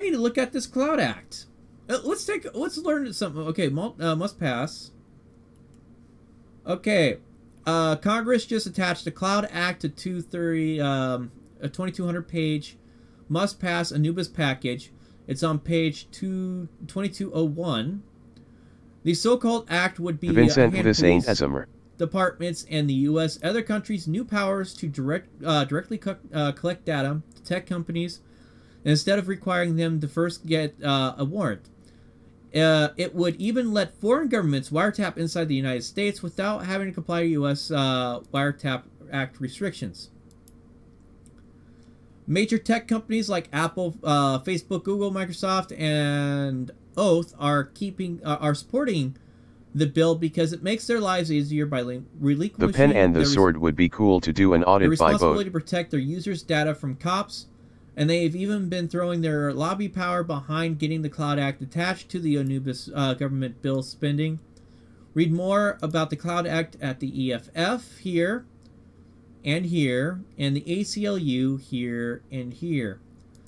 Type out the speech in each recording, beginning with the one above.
need to look at this Cloud Act. Let's learn something. Okay, must pass. Okay, Congress just attached the Cloud Act to 230, a 2,200 page must pass Anubis package. It's on page 2201. The so-called act would be hand departments and the U.S. other countries new powers to directly collect data to tech companies instead of requiring them to first get a warrant. It would even let foreign governments wiretap inside the United States without having to comply to U.S. Wiretap Act restrictions. Major tech companies like Apple, Facebook, Google, Microsoft, and Oath are supporting the bill because it makes their lives easier by relinquishing the pen and the sword would be cool to do an audit by both. The responsibility to protect their users' data from cops, and they've even been throwing their lobby power behind getting the Cloud Act attached to the Anubis government bill spending. Read more about the Cloud Act at the EFF here, and here, and the ACLU here and here.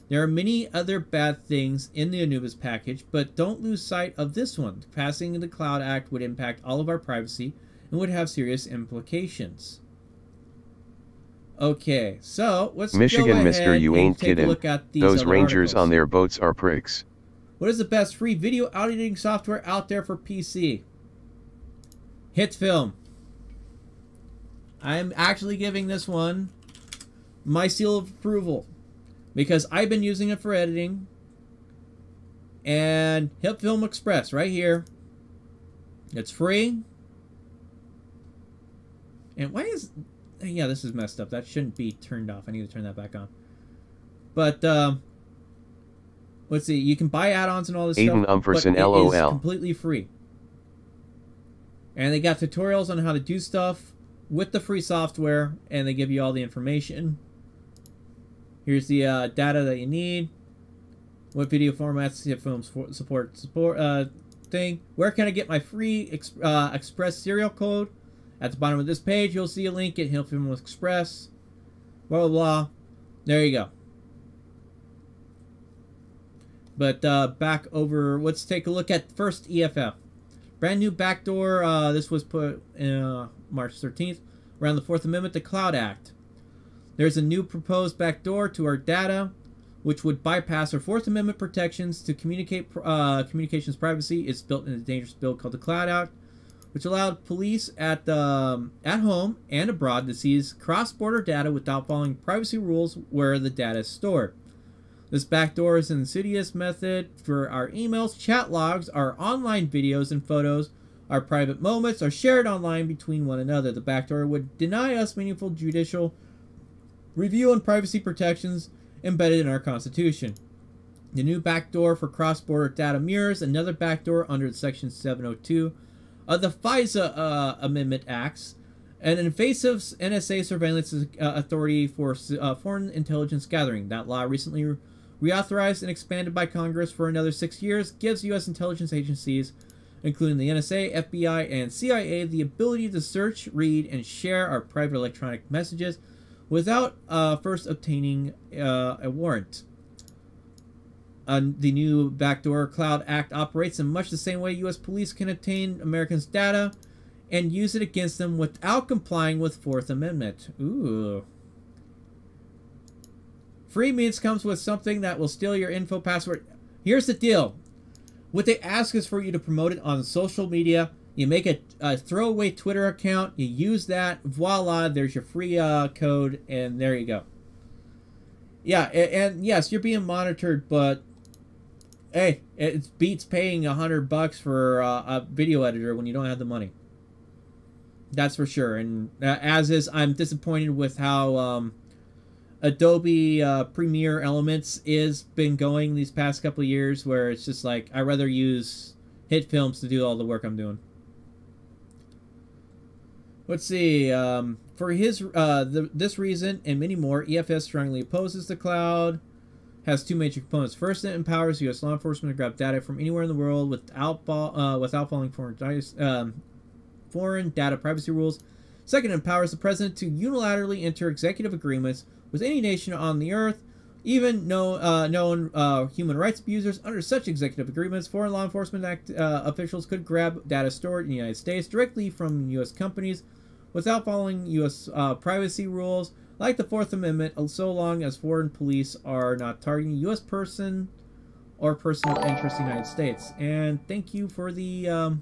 There are many other bad things in the Anubis package, but don't lose sight of this one. Passing the Cloud Act would impact all of our privacy and would have serious implications. Okay, so let's Michigan, go ahead Mr. You ain't and take a kidding. look at these Those other rangers articles. on their boats are pricks. What is the best free video editing software out there for PC? HitFilm. I'm actually giving this one my seal of approval because I've been using it for editing. And HitFilm Express right here. It's free. And why is... Yeah, this is messed up. That shouldn't be turned off. I need to turn that back on. But, let's see. You can buy add-ons and all this Aiden stuff, but Umferson, it LOL. is completely free. And they got tutorials on how to do stuff with the free software, and they give you all the information. Here's the data that you need. What video formats the films support thing. Where can I get my free Express serial code? At the bottom of this page, you'll see a link at HitFilm Express. Blah, blah, blah. There you go. But back over, let's take a look at first EFF. Brand new backdoor, this was put March 13th, around the 4th Amendment, the Cloud Act. There's a new proposed backdoor to our data, which would bypass our 4th Amendment protections to communications privacy. It's built in a dangerous bill called the Cloud Act, which allowed police at home and abroad to seize cross-border data without following privacy rules where the data is stored. This backdoor is an insidious method for our emails, chat logs, our online videos and photos, our private moments are shared online between one another. The backdoor would deny us meaningful judicial review and privacy protections embedded in our Constitution. The new backdoor for cross-border data mirrors another backdoor under Section 702 of the FISA Amendment Acts, an invasive NSA surveillance authority for foreign intelligence gathering. That law recently reauthorized and expanded by Congress for another 6 years, gives U.S. intelligence agencies, including the NSA, FBI, and CIA, the ability to search, read, and share our private electronic messages without first obtaining a warrant. The new backdoor Cloud Act operates in much the same way U.S. police can obtain Americans' data and use it against them without complying with 4th Amendment. Ooh. Free means comes with something that will steal your info password. Here's the deal. What they ask is for you to promote it on social media. You make a throwaway Twitter account. You use that. Voila, there's your free code, and there you go. Yeah, and yes, you're being monitored, but hey, it beats paying $100 for a video editor when you don't have the money. That's for sure. And as is, I'm disappointed with how Adobe Premiere Elements is been going these past couple of years, where it's just like, I'd rather use HitFilms to do all the work I'm doing. Let's see. For this reason and many more, EFS strongly opposes the cloud. Has two major components. First, it empowers U.S. law enforcement to grab data from anywhere in the world without following foreign data privacy rules. Second, it empowers the president to unilaterally enter executive agreements with any nation on the earth, Even known human rights abusers. Under such executive agreements, foreign law enforcement officials could grab data stored in the United States directly from U.S. companies without following U.S. Privacy rules, like the Fourth Amendment, so long as foreign police are not targeting U.S. person or person of interest in the United States. And thank you for the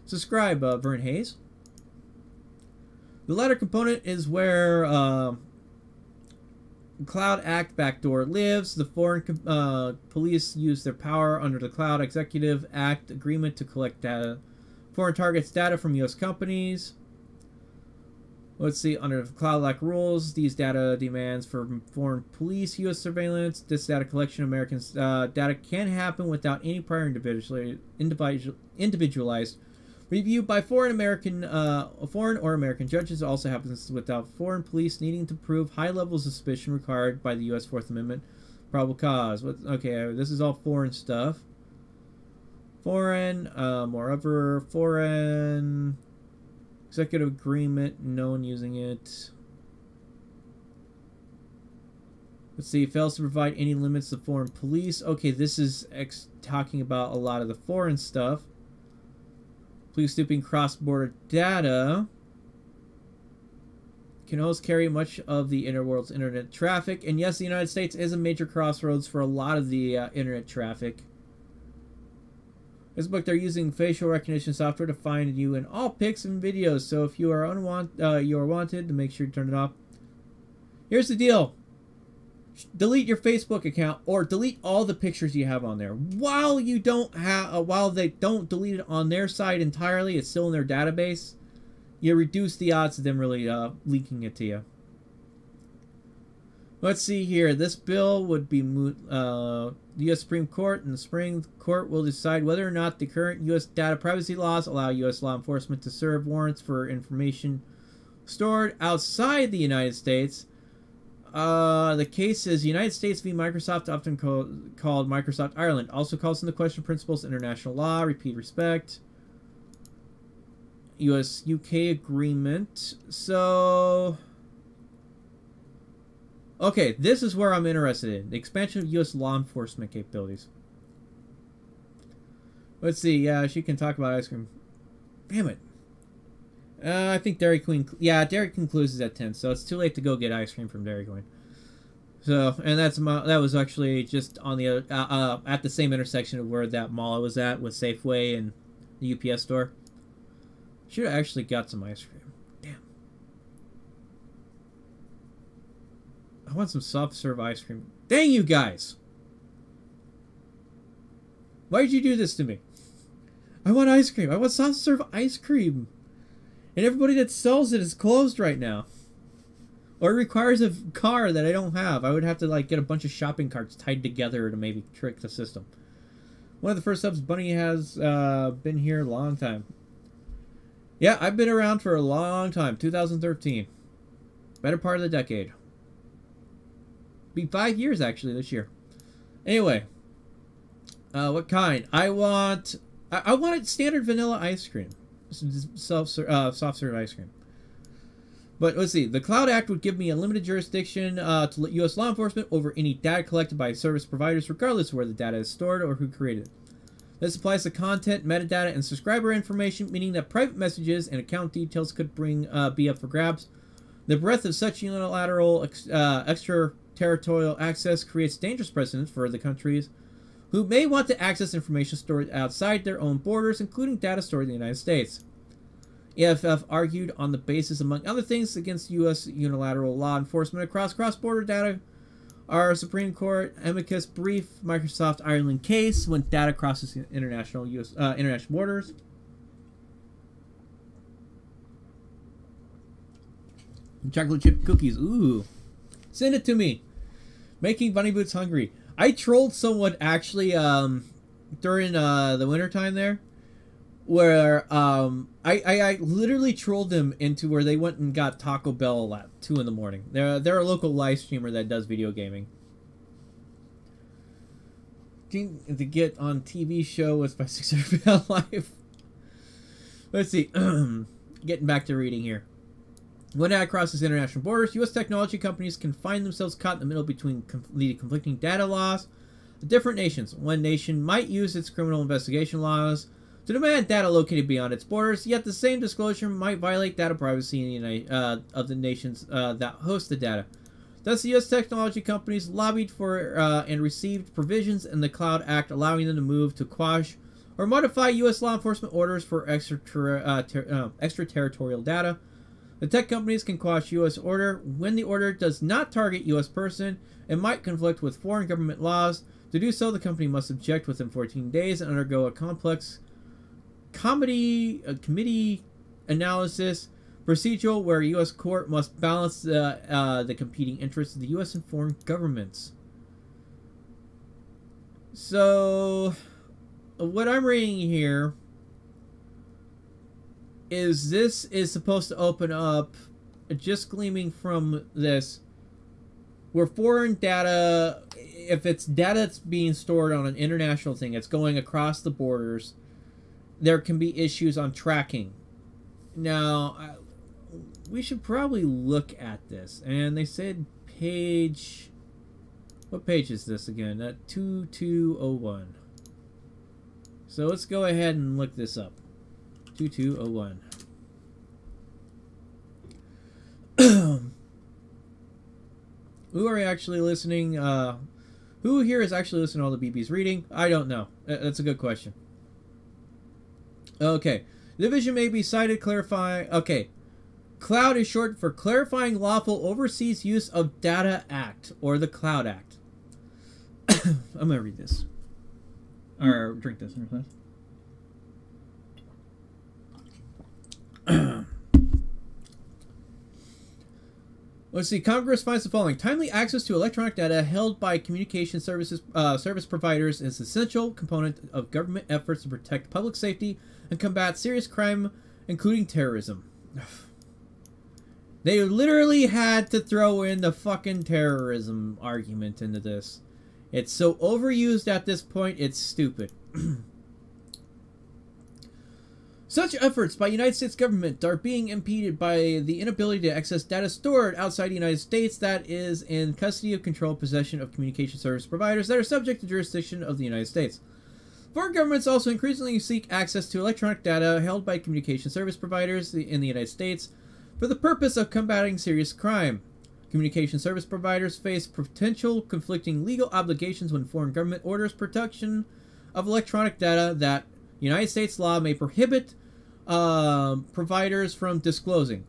subscribe, Vern Hayes. The latter component is where Cloud Act backdoor lives. The foreign police use their power under the Cloud Executive Act agreement to collect data, foreign targets data from U.S. companies. Let's see, under the Cloud Act rules, these data demands for foreign police U.S. surveillance. This data collection, Americans' data can happen without any prior individualized review by foreign or American judges. It also happens without foreign police needing to prove high levels of suspicion required by the U.S. Fourth Amendment probable cause. Okay, this is all foreign stuff. Foreign, moreover, foreign executive agreement, no one using it. Let's see, fails to provide any limits to foreign police. Okay, this is talking about a lot of the foreign stuff. Police snooping cross-border data. Can host carry much of the interworld's internet traffic. And yes, the United States is a major crossroads for a lot of the internet traffic. This book, they're using facial recognition software to find you in all pics and videos. So if you are wanted, to make sure you turn it off. Here's the deal. Delete your Facebook account or delete all the pictures you have on there. While you don't have, while they don't delete it on their side entirely, it's still in their database. You reduce the odds of them really leaking it to you. Let's see here. This bill would be the U.S. Supreme Court, and the Supreme Court will decide whether or not the current U.S. data privacy laws allow U.S. law enforcement to serve warrants for information stored outside the United States. The case is United States v. Microsoft, often called Microsoft Ireland. Also calls into question principles of international law, repeat respect. U.S.-UK agreement. So, okay, this is where I'm interested in. The expansion of U.S. law enforcement capabilities. Let's see. Yeah, she can talk about ice cream. Damn it. I think Dairy Queen... Yeah, Dairy Queen closes at 10, so it's too late to go get ice cream from Dairy Queen. So, and that was actually just on the... at the same intersection of where that mall I was at with Safeway and the UPS store. Should have actually got some ice cream. Damn. I want some soft serve ice cream. Dang you guys! Why did you do this to me? I want ice cream. I want soft serve ice cream. And everybody that sells it is closed right now. Or it requires a car that I don't have. I would have to like get a bunch of shopping carts tied together to maybe trick the system. One of the first subs, Bunny has been here a long time. Yeah, I've been around for a long time. 2013. Better part of the decade. Be 5 years actually this year. Anyway. What kind? I wanted standard vanilla ice cream. Soft serve ice cream. But let's see. The Cloud Act would give me a limited jurisdiction to U.S. law enforcement over any data collected by service providers, regardless of where the data is stored or who created it. This applies to content, metadata, and subscriber information, meaning that private messages and account details could be up for grabs. The breadth of such unilateral extraterritorial access creates dangerous precedents for the countries who may want to access information stored outside their own borders, including data stored in the United States. EFF argued on the basis, among other things, against U.S. unilateral law enforcement across cross-border data. Our Supreme Court amicus brief Microsoft Ireland case when data crosses international borders. Chocolate chip cookies. Ooh. Send it to me. Making Bunny Boots hungry. I trolled someone actually during the winter time there, where I literally trolled them into where they went and got Taco Bell at 2 in the morning. They're a local live streamer that does video gaming. To get on TV show was by 600 Life. Let's see. Getting back to reading here. When data crosses international borders, U.S. technology companies can find themselves caught in the middle between the conflicting data laws of different nations. One nation might use its criminal investigation laws to demand data located beyond its borders, yet the same disclosure might violate data privacy of the nations that host the data. Thus, the U.S. technology companies lobbied for and received provisions in the Cloud Act allowing them to move to quash or modify U.S. law enforcement orders for extraterritorial data. The tech companies can quash U.S. order when the order does not target U.S. person and might conflict with foreign government laws. To do so, the company must object within 14 days and undergo a complex committee analysis procedural where a U.S. court must balance the competing interests of the U.S. and foreign governments. So, what I'm reading here is this is supposed to open up, just gleaming from this, where foreign data, if it's data that's being stored on an international thing, it's going across the borders, there can be issues on tracking. Now, we should probably look at this. And they said page... What page is this again? 2201. So let's go ahead and look this up. 2201. Who are actually listening? Who here is actually listening to all the BB's reading? I don't know. That's a good question. Okay. The division may be cited clarifying... Okay. CLOUD is short for Clarifying Lawful Overseas Use of Data Act, or the CLOUD Act. I'm going to read this. Or drink this. Let's see. Congress finds the following. Timely access to electronic data held by communication service providers is an essential component of government efforts to protect public safety and combat serious crime, including terrorism. They literally had to throw in the fucking terrorism argument into this. It's so overused at this point, it's stupid. Such efforts by the United States government are being impeded by the inability to access data stored outside the United States that is in custody of control possession of communication service providers that are subject to jurisdiction of the United States. Foreign governments also increasingly seek access to electronic data held by communication service providers in the United States for the purpose of combating serious crime. Communication service providers face potential conflicting legal obligations when foreign government orders protection of electronic data that United States law may prohibit providers from disclosing.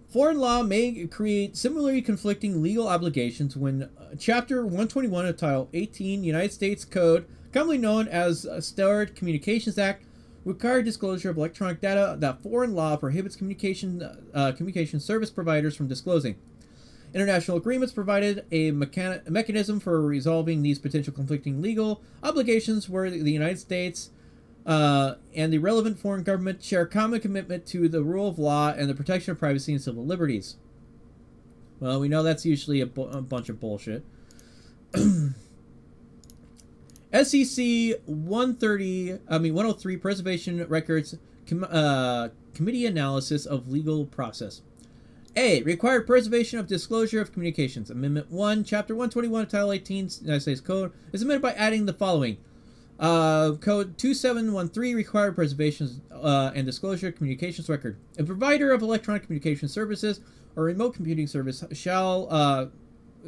Foreign law may create similarly conflicting legal obligations when Chapter 121 of Title 18 United States Code, commonly known as Stored Communications Act, require disclosure of electronic data that foreign law prohibits communication service providers from disclosing. International agreements provided a mechanism for resolving these potential conflicting legal obligations where the United States and the relevant foreign government share a common commitment to the rule of law and the protection of privacy and civil liberties. Well, we know that's usually a bunch of bullshit. SEC 103 Preservation Records Committee Analysis of Legal Process. A. Required preservation of disclosure of communications. Amendment 1, Chapter 121 of Title 18 United States Code is amended by adding the following. Code 2713 required preservation and disclosure of communications record. A provider of electronic communication services or remote computing service shall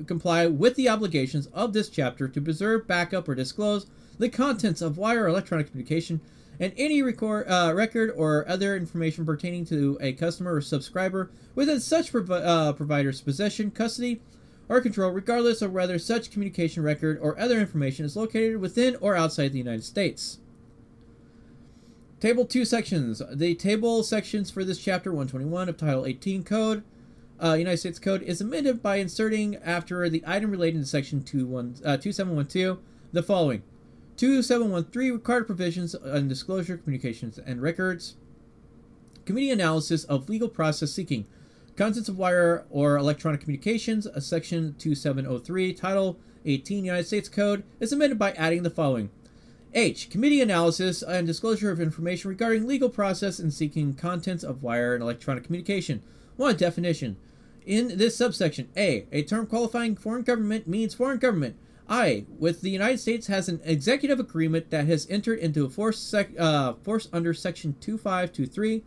comply with the obligations of this chapter to preserve, backup, or disclose the contents of wire or electronic communication and any record or other information pertaining to a customer or subscriber within such provider's possession, custody, or control, regardless of whether such communication record or other information is located within or outside the United States. Table 2 sections. The table sections for this chapter 121 of Title 18 Code, United States Code, is amended by inserting after the item relating to Section 2712 the following. 2713 required provisions on disclosure, communications, and records. Committee analysis of legal process seeking. Contents of wire or electronic communications, Section 2703, Title 18 United States Code, is amended by adding the following. H. Committee analysis and disclosure of information regarding legal process and seeking contents of wire and electronic communication. 1. Definition. In this subsection, A term qualifying foreign government means foreign government. With the United States has an executive agreement that has entered into force under Section 2523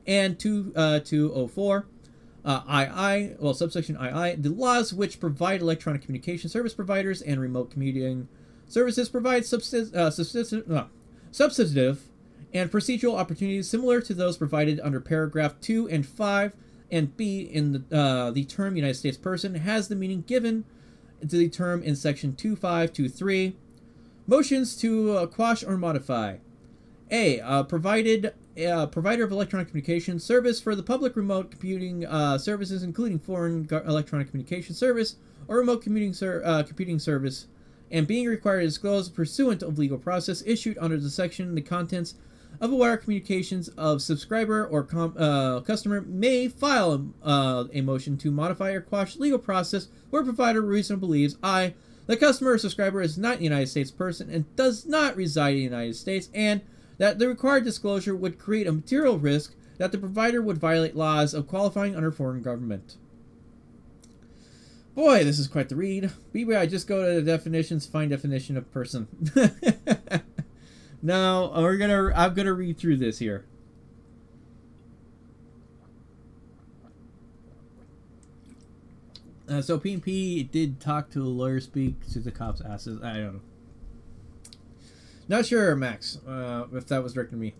and 2204. Subsection II, the laws which provide electronic communication service providers and remote commuting services provide substantive and procedural opportunities similar to those provided under paragraph 2 and 5, and B, in the term United States person has the meaning given to the term in section 2523. Motions to quash or modify. A. Provider of electronic communication service for the public remote computing services, including foreign electronic communication service or remote computing service, and being required to disclose pursuant of legal process issued under the section the contents of a wire communications of subscriber or customer may file a motion to modify or quash legal process where provider reasonably believes the customer or subscriber is not a United States person and does not reside in the United States, and that the required disclosure would create a material risk that the provider would violate laws of qualifying under foreign government. Boy, this is quite the read. BBI, just go to the definitions, find definition of person. No, I'm gonna read through this here. So P&P did talk to a lawyer, speak to the cops' asses. I don't know. Not sure, Max, if that was directed to me.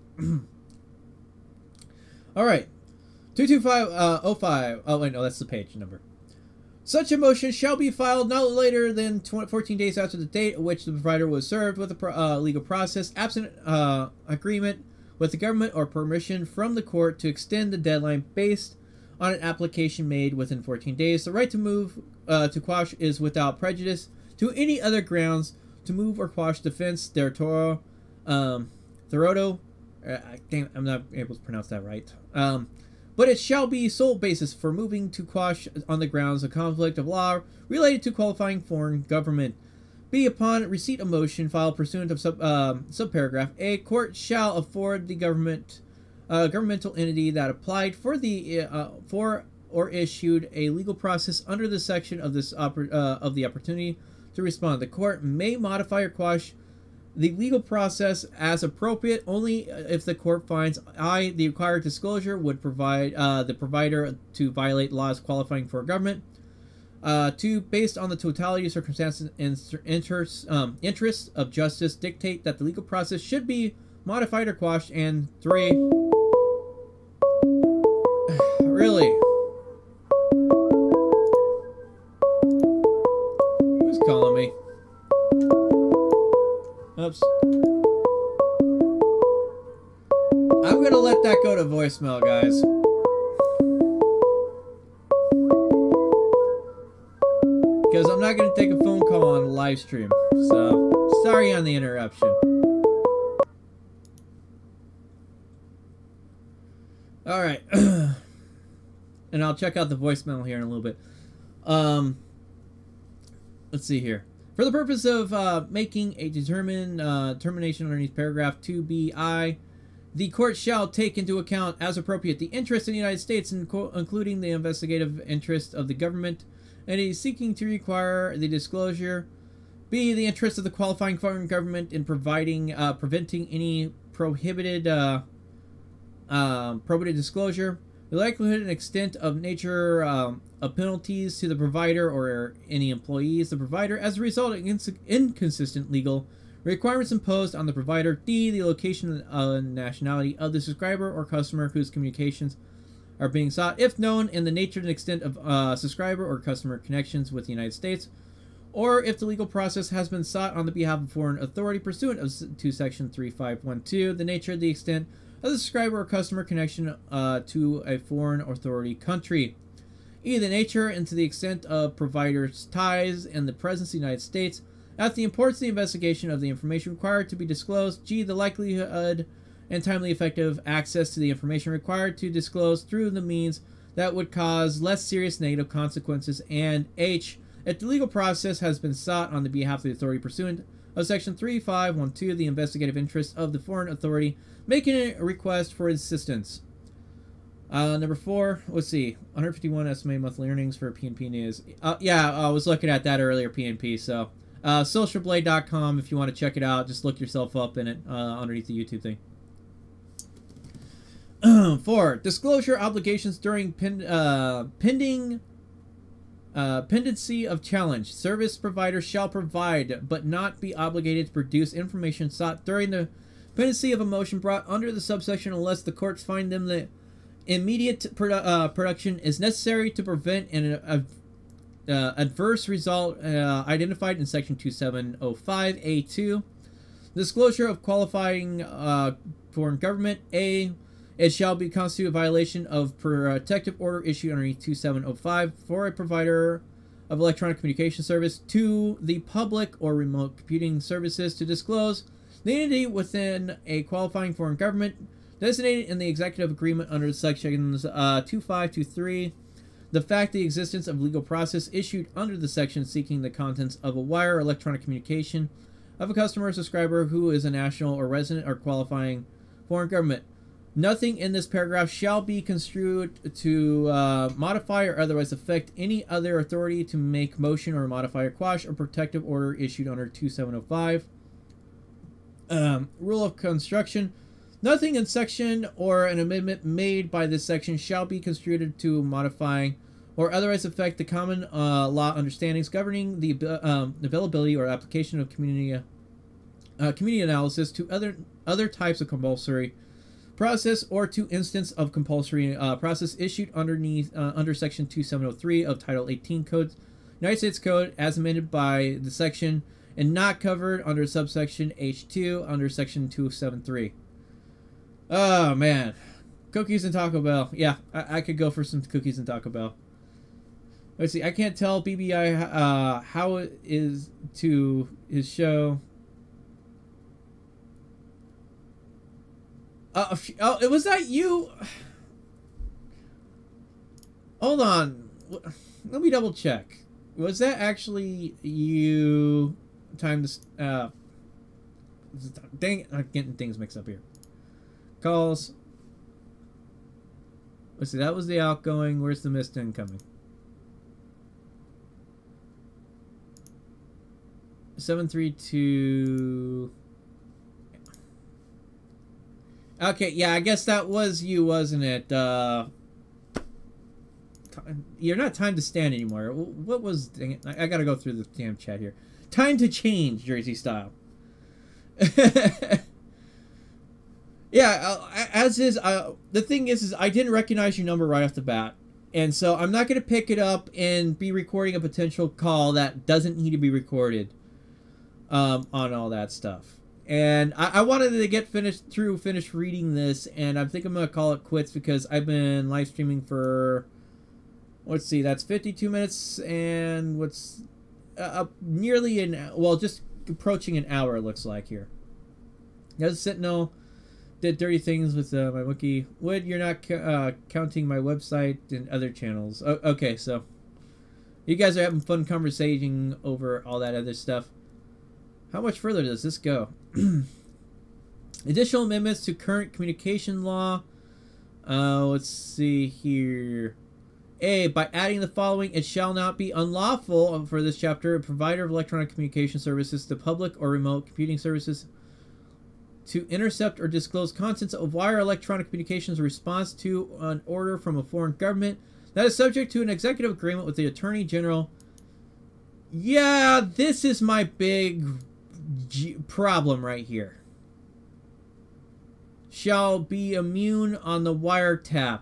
All right, 22505. Oh wait, no, that's the page number. Such a motion shall be filed not later than 14 days after the date at which the provider was served with a legal process, absent agreement with the government or permission from the court to extend the deadline based on an application made within 14 days. The right to move to quash is without prejudice to any other grounds to move or quash defense Thoroto. I'm not able to pronounce that right. But it shall be sole basis for moving to quash on the grounds of conflict of law related to qualifying foreign government. B. Upon receipt of motion filed pursuant of subparagraph A, court shall afford the governmental entity that applied for or issued a legal process under the section of this of the opportunity to respond. The court may modify or quash the legal process as appropriate only if the court finds the required disclosure would provide the provider to violate laws qualifying for government. 2. Based on the totality of circumstances and interests of justice, dictate that the legal process should be modified or quashed. And 3. Really? Who's calling me? Oops. I'm gonna let that go to voicemail, guys. Because I'm not gonna take a phone call on a live stream. So, sorry on the interruption. Alright. And I'll check out the voicemail here in a little bit. Let's see here. For the purpose of making a termination underneath paragraph 2bi, the court shall take into account, as appropriate, the interest in the United States, including the investigative interest of the government, and is seeking to require the disclosure. B. The interest of the qualifying foreign government in preventing any prohibited disclosure. The likelihood and extent of nature of penalties to the provider or any employees, the provider, as a result of inconsistent legal requirements imposed on the provider. D. The location and nationality of the subscriber or customer whose communications are being sought, if known, and the nature and extent of subscriber or customer connections with the United States, or if the legal process has been sought on the behalf of foreign authority pursuant to Section 3512, the nature and the extent of the subscriber or customer connection to a foreign authority country. E. The nature and to the extent of provider's ties and the presence of the United States. F. The importance of the investigation of the information required to be disclosed. G. The likelihood and timely effective access to the information required to disclose through the means that would cause less serious negative consequences. And H. if the legal process has been sought on the behalf of the authority pursuant of Section 3512, the investigative interest of the foreign authority making a request for assistance. Number 4, let's see, 151 estimated monthly earnings for PNP News. Yeah, I was looking at that earlier, PNP, so socialblade.com if you want to check it out. Just look yourself up in it underneath the YouTube thing. 4, disclosure obligations during pendency of challenge. Service providers shall provide, but not be obligated to produce information sought during the pendency of a motion brought under the subsection unless the courts find them the immediate production is necessary to prevent an adverse result identified in Section 2705A2. Disclosure of qualifying foreign government. A, it shall be constitute a violation of protective order issued underneath 2705 for a provider of electronic communication service to the public or remote computing services to disclose the entity within a qualifying foreign government designated in the executive agreement under sections 2523. The fact the existence of legal process issued under the section seeking the contents of a wire or electronic communication of a customer or subscriber who is a national or resident or qualifying foreign government. Nothing in this paragraph shall be construed to modify or otherwise affect any other authority to make motion or modify or quash a protective order issued under 2705. Rule of construction. Nothing in section or an amendment made by this section shall be construed to modify or otherwise affect the common law understandings governing the availability or application of community analysis to other types of compulsory process or to instance of compulsory process issued under Section 2703 of Title 18 Code, United States Code, as amended by the section and not covered under subsection H2 under Section 273. Oh, man. Cookies and Taco Bell. Yeah, I could go for some cookies and Taco Bell. Let's see. I can't tell BBI how it is to his show. Oh, was that you? Hold on. Let me double check. Was that actually you? Time to... dang it. I'm getting things mixed up here. Calls. Let's see. That was the outgoing. Where's the missed incoming? 732... Okay, yeah, I guess that was you, wasn't it? You're not time to stand anymore. What was... Dang it, I gotta go through the damn chat here. Time to change, Jersey style. Yeah, as is... the thing is I didn't recognize your number right off the bat. And so I'm not going to pick it up and be recording a potential call that doesn't need to be recorded on all that stuff. And I wanted to get finished reading this, and I think I'm going to call it quits because I've been live streaming for, let's see, that's 52 minutes and what's nearly just approaching an hour, it looks like here. There's Sentinel, did dirty things with my wiki. Wood, you're not counting my website and other channels. Okay, so you guys are having fun conversating over all that other stuff. How much further does this go? Additional amendments to current communication law. Let's see here. A, by adding the following, it shall not be unlawful for this chapter, a provider of electronic communication services to public or remote computing services to intercept or disclose contents of wire electronic communications in response to an order from a foreign government that is subject to an executive agreement with the Attorney General. Yeah, this is my big problem right here. Shall be immune on the wiretap.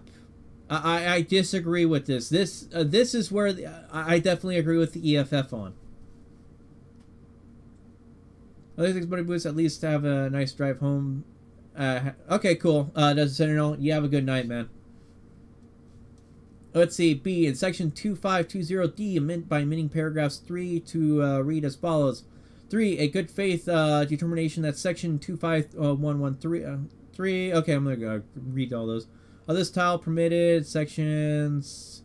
I disagree with this. This is where I definitely agree with the EFF on. Other things, Buddy Boots, at least have a nice drive home. Okay, cool. Does Sentinel? You have a good night, man. Let's see. B, in section 2520D, by amending paragraphs 3 to read as follows. 3, a good faith determination that section 25113... 3, okay, I'm going to read all those. Other style permitted, sections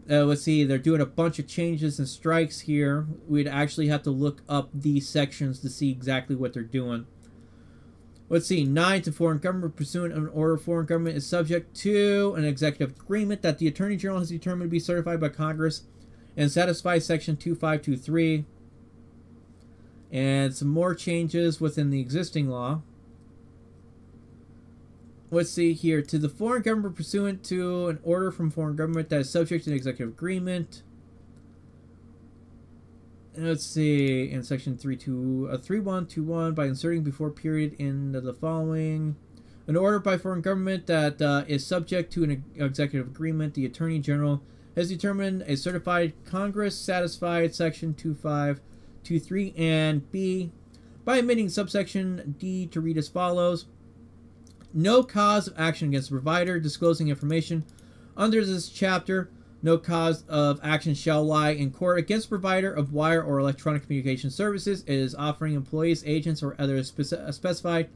let's see, they're doing a bunch of changes and strikes here. We'd actually have to look up these sections to see exactly what they're doing. Let's see, 9 to foreign government pursuant of an order of foreign government is subject to an executive agreement that the Attorney General has determined to be certified by Congress and satisfies Section 2523. And some more changes within the existing law. Let's see here. To the foreign government pursuant to an order from foreign government that is subject to an executive agreement. And let's see. In section 3121, by inserting before period in the following. An order by foreign government that is subject to an executive agreement. The Attorney General has determined a certified Congress satisfied section 2523 and B by amending subsection D to read as follows. No cause of action against the provider disclosing information under this chapter. No cause of action shall lie in court against provider of wire or electronic communication services. It is offering employees, agents, or other specified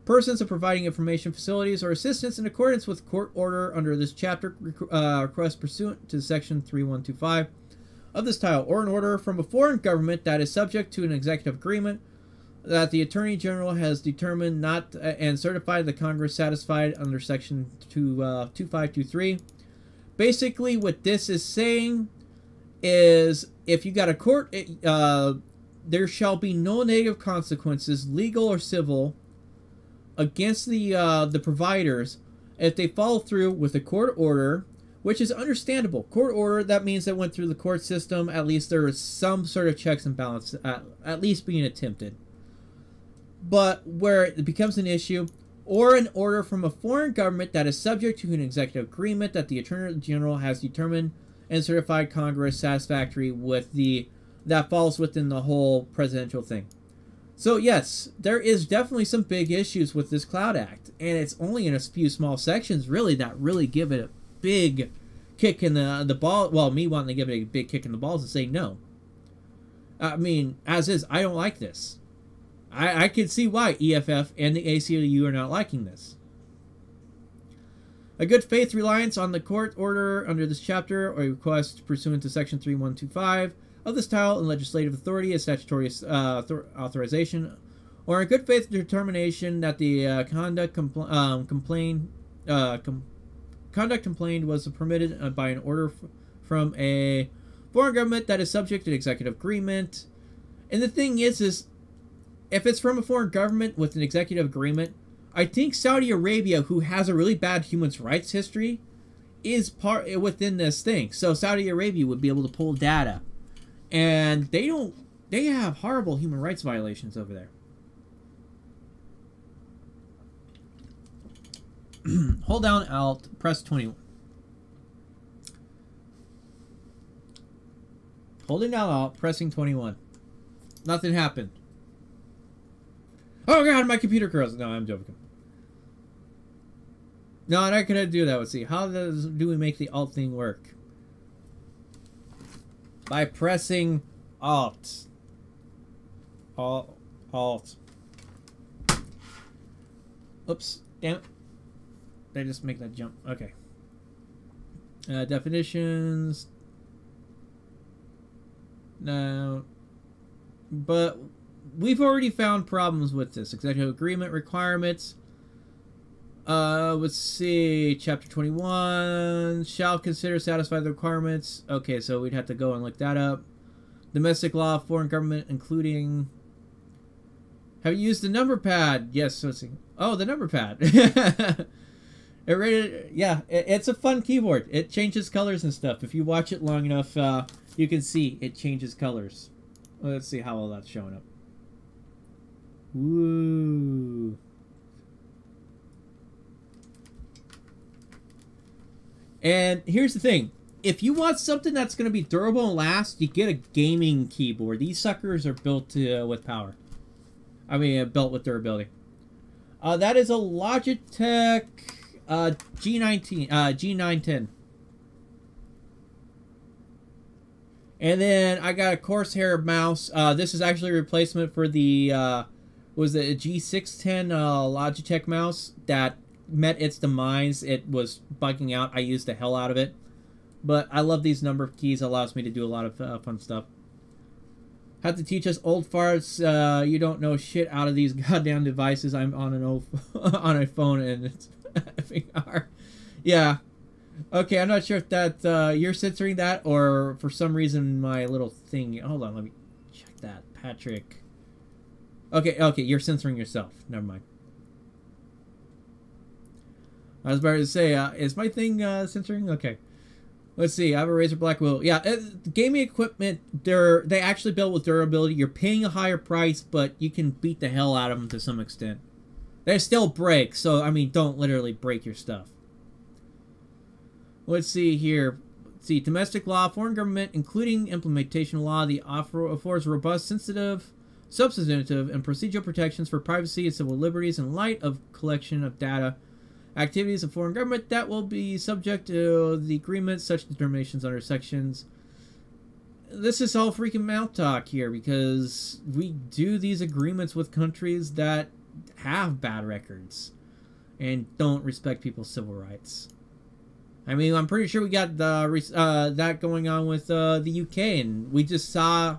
persons of providing information, facilities, or assistance in accordance with court order under this chapter request pursuant to section 3125 of this title, or an order from a foreign government that is subject to an executive agreement that the Attorney General has determined not and certified the Congress satisfied under section 2523. Basically, what this is saying is if you got a court, there shall be no negative consequences, legal or civil, against the providers if they follow through with a court order, which is understandable. Court order, that means that went through the court system. At least there is some sort of checks and balance, at least being attempted. But where it becomes an issue, or an order from a foreign government that is subject to an executive agreement that the Attorney General has determined and certified Congress satisfactory with that falls within the whole presidential thing. So yes, there is definitely some big issues with this Cloud Act, and it's only in a few small sections really that really give it a big kick in the ball. Well, me wanting to give it a big kick in the balls and say no. I mean, as is, I don't like this. I can see why EFF and the ACLU are not liking this. A good faith reliance on the court order under this chapter or request pursuant to section 3125 of this title and legislative authority is statutory authorization, or a good faith determination that the conduct complained was permitted by an order from a foreign government that is subject to executive agreement. And the thing is if it's from a foreign government with an executive agreement, I think Saudi Arabia, who has a really bad human rights history, is part within this thing. So Saudi Arabia would be able to pull data. And they have horrible human rights violations over there. Hold down Alt, press 21. Holding down Alt, pressing 21. Nothing happened. Oh god, my computer curls. No, I'm joking. No, I'm not gonna do that. Let's see. How do we make the Alt thing work? By pressing Alt. Alt. Oops. Damn it. Did I just make that jump? Okay. Definitions. No. But we've already found problems with this. Executive agreement requirements. Let's see. Chapter 21. Shall consider satisfy the requirements. Okay, so we'd have to go and look that up. Domestic law, foreign government, including... Have you used the number pad? Yes, let's see. Oh, the number pad. It's a fun keyboard. It changes colors and stuff. If you watch it long enough, you can see it changes colors. Let's see how all that's showing up. Woo. And here's the thing. If you want something that's going to be durable and last, you get a gaming keyboard. These suckers are built with power. I mean, built with durability. That is a Logitech G910. And then I got a Corsair mouse. This is actually a replacement for the was it a G610 Logitech mouse that met its demise. It was bugging out. I used the hell out of it. But I love these number keys. It allows me to do a lot of fun stuff. Have to teach us old farts. You don't know shit out of these goddamn devices. I'm on an old on a phone and it's effing hard. Yeah. Okay, I'm not sure if that you're censoring that or for some reason my little thing. Hold on, let me check that, Patrick. Okay, you're censoring yourself. Never mind. I was about to say, is my thing censoring? Okay. Let's see. I have a Razer Black wheel. Yeah, gaming equipment, they actually build with durability. You're paying a higher price, but you can beat the hell out of them to some extent. They still break, so, I mean, don't literally break your stuff. Let's see here. Let's see. Domestic law, foreign government, including implementation law, the affords robust, sensitive, substantive, and procedural protections for privacy and civil liberties in light of collection of data activities of foreign government that will be subject to the agreement, such determinations under sections. This is all freaking mouth talk here because we do these agreements with countries that have bad records and don't respect people's civil rights. I mean, I'm pretty sure we got the that going on with the UK, and we just saw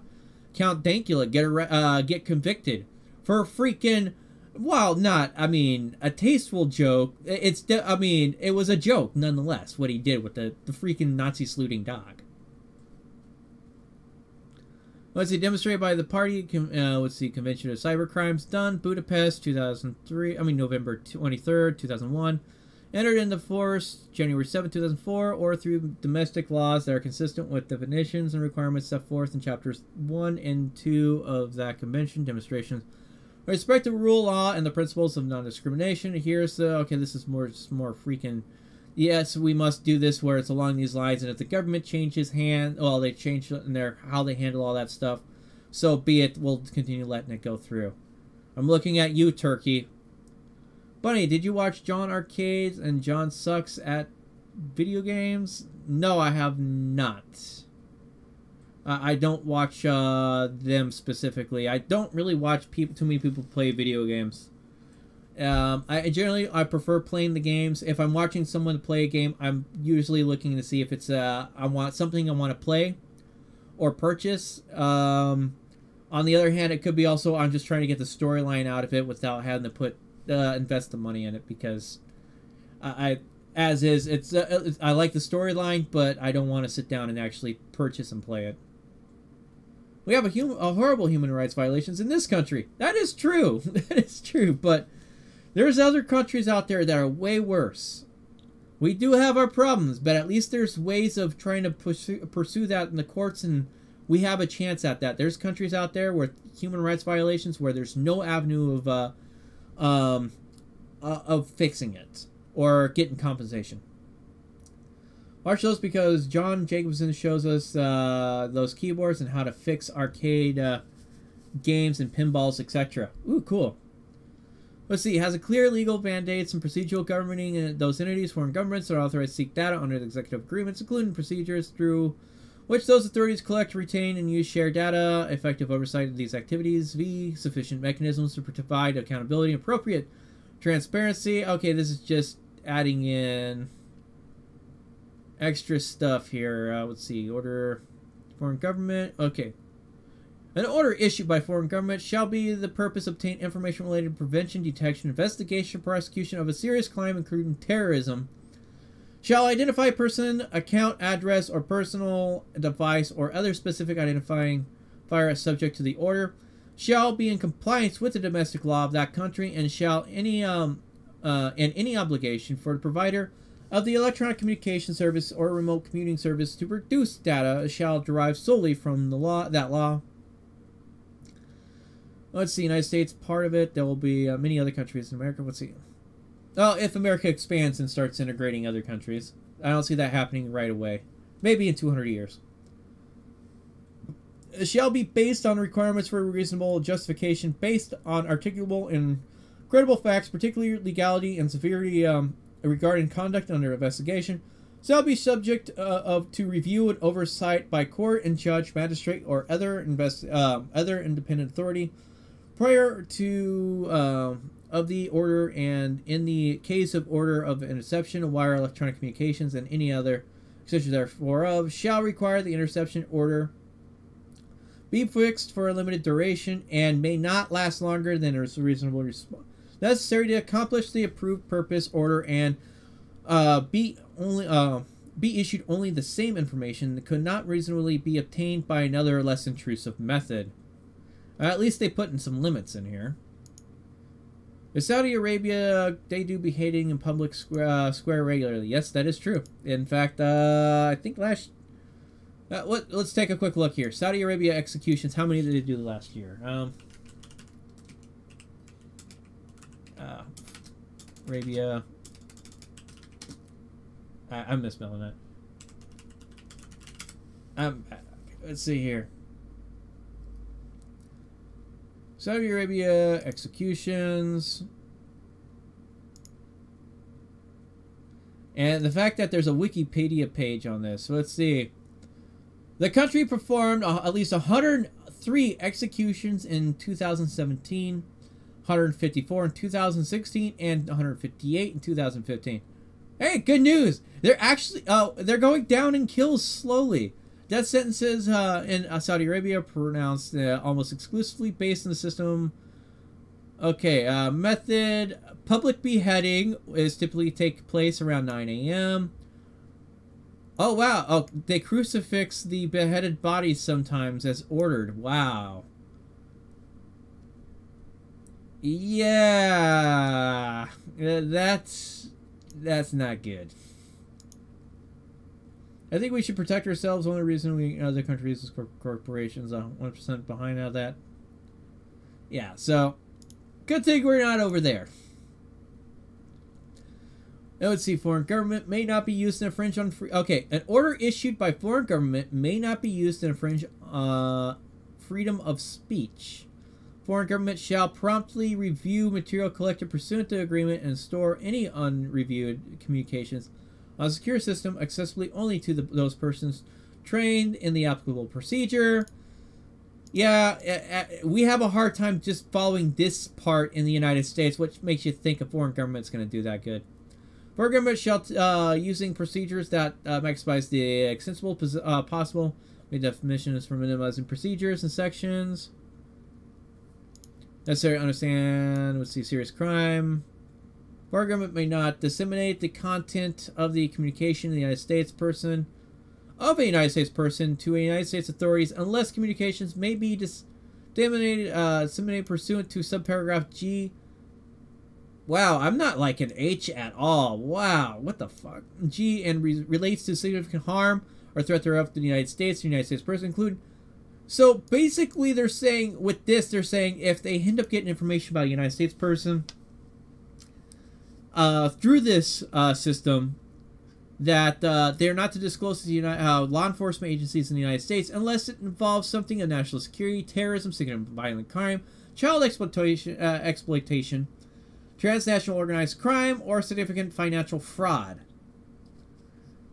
Count Dankula get convicted for freaking, well, not, I mean, a tasteful joke. I mean, it was a joke nonetheless, what he did with the freaking Nazi saluting dog. Let's see, demonstrated by the party, let's see, Convention of Cybercrimes done, Budapest, November 23rd, 2001. Entered into force January 7, 2004, or through domestic laws that are consistent with definitions and requirements set forth in chapters 1 and 2 of that convention. Demonstrations with respect to rule of law and the principles of non-discrimination. Here's the, okay, this is more freaking, yes, we must do this where it's along these lines, and if the government changes they change in their, how they handle all that stuff, so be it, we'll continue letting it go through. I'm looking at you, Turkey. Bunny, did you watch John Arcades and John Sucks at video games? No, I have not. I don't watch them specifically. I don't really watch too many people play video games. I prefer playing the games. If I'm watching someone play a game, I'm usually looking to see if it's I want to play or purchase. On the other hand, it could be also I'm just trying to get the storyline out of it without having to invest the money in it, because I like the storyline, but I don't want to sit down and actually purchase and play it. We have a horrible human rights violations in this country. That is true. That is true. But there's other countries out there that are way worse. We do have our problems, but at least there's ways of trying to pursue that in the courts, and we have a chance at that. There's countries out there where human rights violations where there's no avenue of fixing it or getting compensation. Watch those because John Jacobson shows us those keyboards and how to fix arcade games and pinballs, etc. Ooh, cool. Let's see. It has a clear legal mandates and procedural governing those entities. Foreign governments are authorized to seek data under the executive agreements, including procedures through which those authorities collect, retain, and use shared data. Effective oversight of these activities. Sufficient mechanisms to provide accountability and appropriate transparency. Okay, this is just adding in extra stuff here. Let's see. Order foreign government. Okay. An order issued by foreign government shall be the purpose of obtain information related to prevention, detection, investigation, prosecution of a serious crime, including terrorism. Shall identify person, account, address, or personal device, or other specific identifying fire as subject to the order. Shall be in compliance with the domestic law of that country, and shall any obligation for the provider of the electronic communication service or remote computing service to produce data shall derive solely from the law. That law. Let's see. United States part of it. There will be many other countries in America. Let's see. Well, if America expands and starts integrating other countries, I don't see that happening right away. Maybe in 200 years. It shall be based on requirements for reasonable justification, based on articulable and credible facts, particularly legality and severity regarding conduct under investigation. Shall be subject to review and oversight by court and judge, magistrate, or other independent authority prior to of the order, and in the case of order of interception of wire, electronic communications, and any other such as therefore of, shall require the interception order be fixed for a limited duration and may not last longer than is reasonable response necessary to accomplish the approved purpose order, and be issued only the same information that could not reasonably be obtained by another less intrusive method. At least they put in some limits in here. In Saudi Arabia, they do beheading in public square regularly. Yes, that is true. In fact, I think last... let's take a quick look here. Saudi Arabia executions, how many did they do last year? Arabia... I'm misspelling that. Let's see here. Saudi Arabia executions. And the fact that there's a Wikipedia page on this. So let's see. The country performed at least 103 executions in 2017, 154 in 2016, and 158 in 2015. Hey, good news! They're actually they're going down in kills slowly. Death sentences in Saudi Arabia pronounced almost exclusively based on the system. Okay, method: public beheading is typically take place around 9 a.m. Oh wow! Oh, they crucifix the beheaded bodies sometimes as ordered. Wow. Yeah, that's not good. I think we should protect ourselves. Only reason we other countries is corporations. 1% behind all that. Yeah, so good thing we're not over there. Now let's see. Foreign government may not be used to infringe on free. Okay, an order issued by foreign government may not be used to infringe freedom of speech. Foreign government shall promptly review material collected pursuant to agreement and store any unreviewed communications on a secure system accessibly only to those persons trained in the applicable procedure. Yeah, we have a hard time just following this part in the United States, which makes you think a foreign government's going to do that good. Foreign government shall, using procedures that maximize the extensible possible, the definition is for minimizing procedures and sections. Necessary to understand, let's see, serious crime. Foreign government may not disseminate the content of the communication in the United States person to a United States authorities unless communications may be disseminated pursuant to subparagraph G. Wow, I'm not like an H at all. Wow, what the fuck? G and relates to significant harm or threat thereof to the United States person include. So basically they're saying, with this, they're saying if they end up getting information about a United States person through this system, that they're not to disclose to the law enforcement agencies in the United States unless it involves something of national security, terrorism, significant violent crime, child exploitation, transnational organized crime, or significant financial fraud.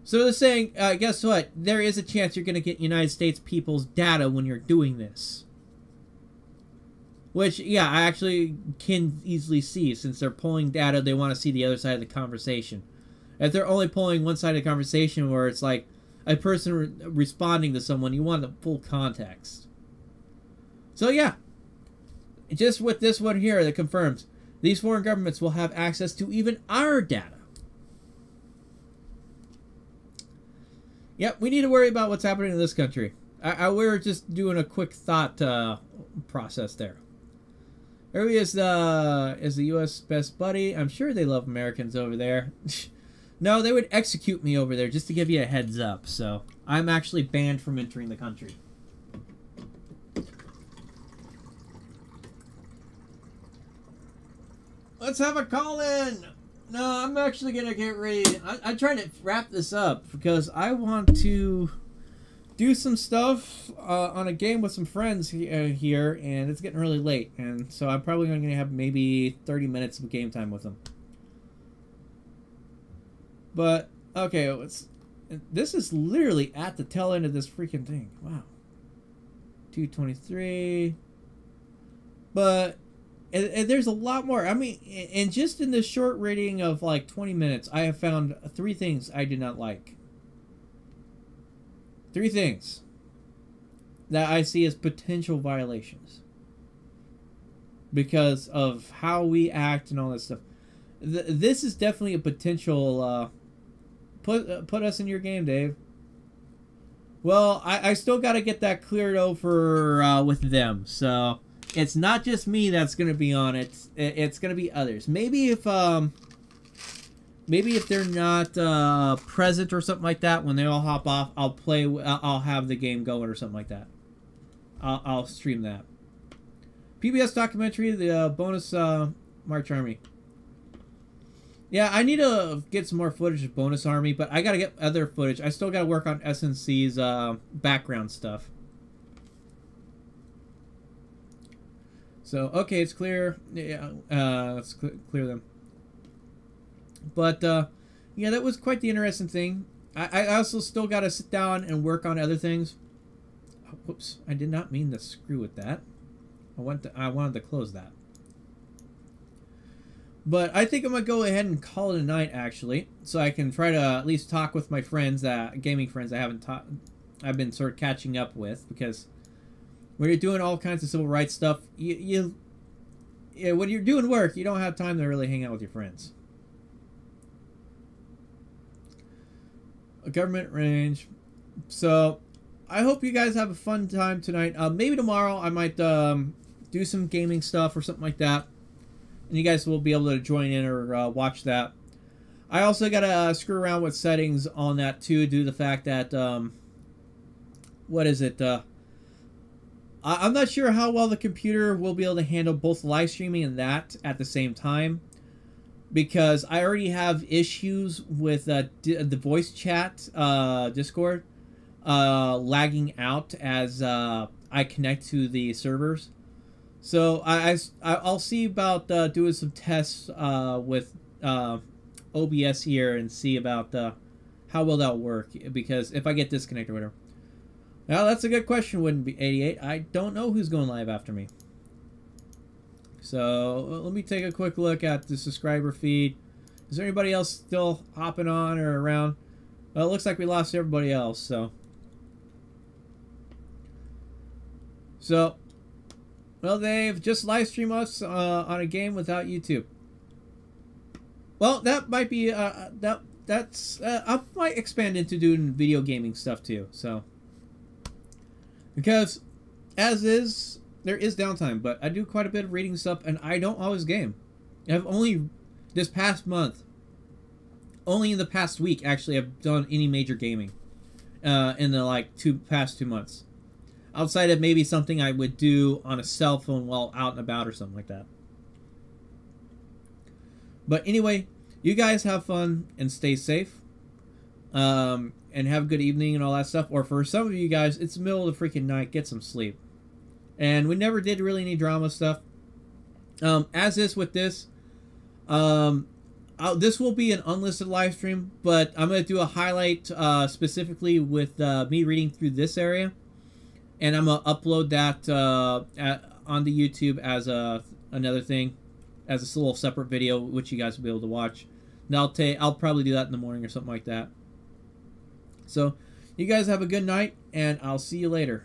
So they're saying, guess what? There is a chance you're going to get United States people's data when you're doing this. Which, yeah, I actually can easily see. Since they're pulling data, they want to see the other side of the conversation. If they're only pulling one side of the conversation where it's like a person responding to someone, you want the full context. So, yeah. Just with this one here that confirms, these foreign governments will have access to even our data. Yep, we need to worry about what's happening in this country. We're just doing a quick thought process there. Arabia is the U.S. best buddy. I'm sure they love Americans over there. No, they would execute me over there, just to give you a heads up. So I'm actually banned from entering the country. Let's have a call-in! No, I'm actually going to get ready. I'm trying to wrap this up because I want to do some stuff on a game with some friends here, and it's getting really late. And so I'm probably going to have maybe 30 minutes of game time with them. But, okay, this is literally at the tail end of this freaking thing. Wow. 223. But... And there's a lot more. I mean, and just in this short rating of like 20 minutes, I have found 3 things I did not like. 3 things that I see as potential violations because of how we act and all that stuff. This is definitely a potential. Put us in your game, Dave. Well, I still got to get that cleared over with them, so it's not just me that's going to be on it. It's going to be others. Maybe if they're not present or something like that, when they all hop off, I'll have the game going or something like that. I'll stream that. PBS documentary, the bonus March Army. Yeah, I need to get some more footage of Bonus Army, but I gotta get other footage. I still gotta work on SNC's background stuff. So, okay, it's clear. Yeah, let's clear them. But, yeah, that was quite the interesting thing. I also still gotta sit down and work on other things. Oh, whoops, I did not mean to screw with that. I wanted to close that. But I think I'm going to go ahead and call it a night, actually, so I can try to at least talk with my friends, gaming friends I've been sort of catching up with, because when you're doing all kinds of civil rights stuff, when you're doing work, you don't have time to really hang out with your friends. A government range. So, I hope you guys have a fun time tonight. Maybe tomorrow I might do some gaming stuff or something like that. And you guys will be able to join in or watch that. I also got to screw around with settings on that too, due to the fact that, what is it? I'm not sure how well the computer will be able to handle both live streaming and that at the same time. Because I already have issues with the voice chat Discord lagging out as I connect to the servers. So I'll see about doing some tests with OBS here and see about how well that'll work, because if I get disconnected or whatever. Now that's a good question, wouldn't be 88. I don't know who's going live after me. So let me take a quick look at the subscriber feed. Is there anybody else still hopping on or around? Well, it looks like we lost everybody else. So. Well, they've just live stream us on a game without YouTube. Well, that might be I might expand into doing video gaming stuff too. So, because as is, there is downtime, but I do quite a bit of reading stuff, and I don't always game. I've only this past month, only in the past week actually, I've done any major gaming in the past 2 months. Outside of maybe something I would do on a cell phone while out and about or something like that. But anyway, you guys have fun and stay safe. And have a good evening and all that stuff. Or for some of you guys, it's the middle of the freaking night. Get some sleep. And we never did really any drama stuff. As is with this, this will be an unlisted live stream. But I'm going to do a highlight specifically with me reading through this area. And I'm going to upload that onto YouTube as another thing, as a little separate video, which you guys will be able to watch. And I'll probably do that in the morning or something like that. So, you guys have a good night, and I'll see you later.